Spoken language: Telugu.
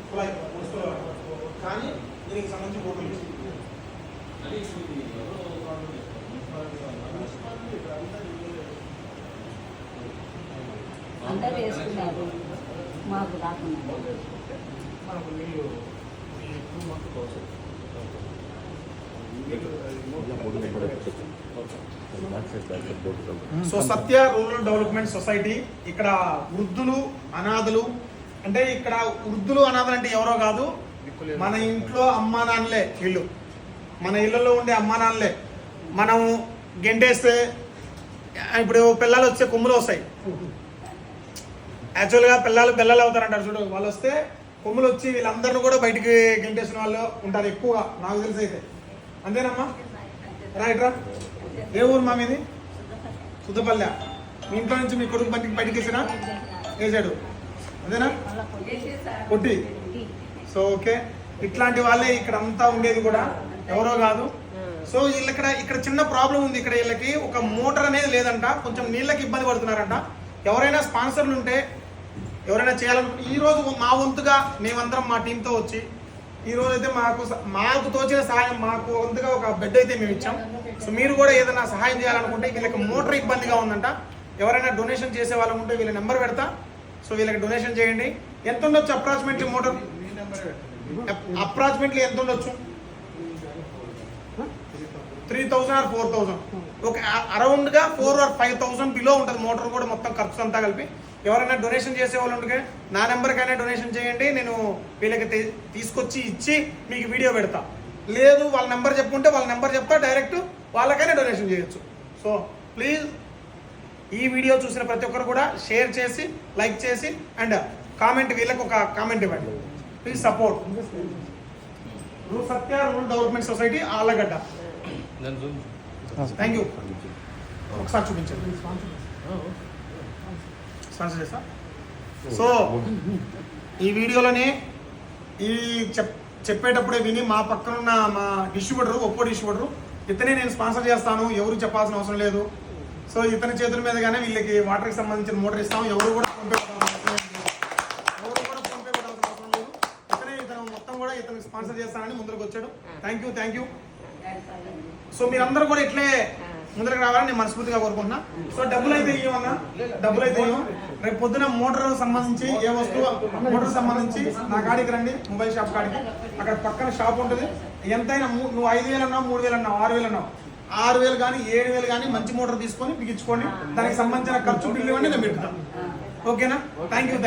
కుళాయి కానీ దీనికి సంబంధించి బోర్డు అందరూ వేసుకున్నారు మాకు రాకుండా మనకు నీళ్ళు ఈ 2 months కోసం సో సత్య రూరల్ డెవలప్మెంట్ సొసైటీ ఇక్కడ వృద్ధులు అనాథలు అంటే ఇక్కడ వృద్ధులు అనాథలు అంటే ఎవరో కాదు మన ఇంట్లో అమ్మా నాన్నలే వీళ్ళు మన ఇళ్ళలో ఉండే అమ్మా నాన్నలే మనం గెంటేస్తే ఇప్పుడు పిల్లలు వచ్చే కొమ్ములు వస్తాయి యాక్చువల్గా పిల్లలు అవుతారంటారు చూడు వాళ్ళు వస్తే కొమ్ములు వచ్చి వీళ్ళందరినీ కూడా బయటికి గెంటేసిన వాళ్ళు ఉంటారు ఎక్కువగా నాకు తెలిసి అయితే అంతేనమ్మా రైట్ రా ఏ ఊరు మా మీది సుద్దపల్లె మీ ఇంట్లో నుంచి మీ కొడుకు బయటికి వేసినా వేసాడు అదేనా కొట్టి సో ఓకే ఇట్లాంటి వాళ్ళే ఇక్కడ అంతా ఉండేది కూడా ఎవరో కాదు సో వీళ్ళు ఇక్కడ చిన్న ప్రాబ్లం ఉంది ఇక్కడ వీళ్ళకి ఒక మోటార్ అనేది లేదంట కొంచెం నీళ్ళకి ఇబ్బంది పడుతున్నారంట ఎవరైనా స్పాన్సర్లు ఉంటే ఎవరైనా చేయాలనుకుంటే ఈరోజు మా వంతుగా మేమందరం మా టీంతో వచ్చి ఈరోజు అయితే మాకు తోచిన సహాయం మాకు వంతుగా ఒక బెడ్ అయితే మేము ఇచ్చాం సో మీరు కూడా ఏదైనా సహాయం చేయాలనుకుంటే వీళ్ళకి మోటార్ ఇబ్బందిగా ఉందంట ఎవరైనా డొనేషన్ చేసే వాళ్ళు ఉంటే వీళ్ళ నెంబర్ పెడతా సో వీళ్ళకి డొనేషన్ చేయండి ఎంత ఉండొచ్చు అప్రాక్సిమేట్లీ మోటార్ అప్రాక్సిమేట్లీ ఎంత ఉండొచ్చు 3,000 or 4,000 ఒక అరౌండ్గా 4 or 5,000 బిలో ఉంటుంది మోటార్ కూడా మొత్తం ఖర్చు అంతా కలిపి ఎవరైనా డొనేషన్ చేసే వాళ్ళు ఉంటే నా నెంబర్కైనా డొనేషన్ చేయండి నేను వీళ్ళకి తీసుకొచ్చి ఇచ్చి మీకు వీడియో పెడతా లేదు వాళ్ళ నెంబర్ చెప్పుకుంటే వాళ్ళ నెంబర్ చెప్తా డైరెక్ట్ వాళ్ళకైనా డొనేషన్ చేయొచ్చు సో ప్లీజ్ ఈ వీడియో చూసిన ప్రతి ఒక్కరు కూడా షేర్ చేసి లైక్ చేసి అండ్ కామెంట్ వీళ్ళకి ఒక కామెంట్ ఇవ్వండి please support Satya rural development society Allagadda thank you ఒకసారి చూపించండి స్పాన్సర్ చేస్తా సో ఈ వీడియోలోనే ఈ చెప్పేటప్పుడే విని మా పక్కనున్న మా డిస్ట్రిబ్యూటర్ ఒప్పో డిస్ట్రిబ్యూటర్ ఇతనే నేను స్పాన్సర్ చేస్తాను ఎవరు చెప్పాల్సిన అవసరం లేదు సో ఇతని చేతుల మీదగానే వీళ్ళకి వాటర్కి సంబంధించిన మోటార్ ఇస్తాం ఎవరు కూడా ఫోన్ పే అవసరం లేదు ఇతను మొత్తం కూడా ఇతను స్పాన్సర్ చేస్తానని ముందరకు వచ్చాడు థ్యాంక్ యూ సో మీరందరూ కూడా ఇట్లే ముందరకు రావాలని నేను మనస్ఫూర్తిగా కోరుకుంటున్నా సో డబ్బులు అయితే ఇవ్వమన్నా రేపు పొద్దున మోటార్ సంబంధించి ఏ వస్తువు మోటార్ సంబంధించి నా కాడికి రండి మొబైల్ షాప్ కాడికి అక్కడ పక్కన షాప్ ఉంటుంది ఎంతైనా నువ్వు 5,000 అన్నావు 3,000 అన్నావు 6,000 అన్నావు 6,000 కానీ 7,000 కానీ మంచి మోటార్ తీసుకొని బిగించుకోండి దానికి సంబంధించిన ఖర్చు బిల్లు ఇవ్వండి నేను పెడతాను ఓకేనా థ్యాంక్ యూ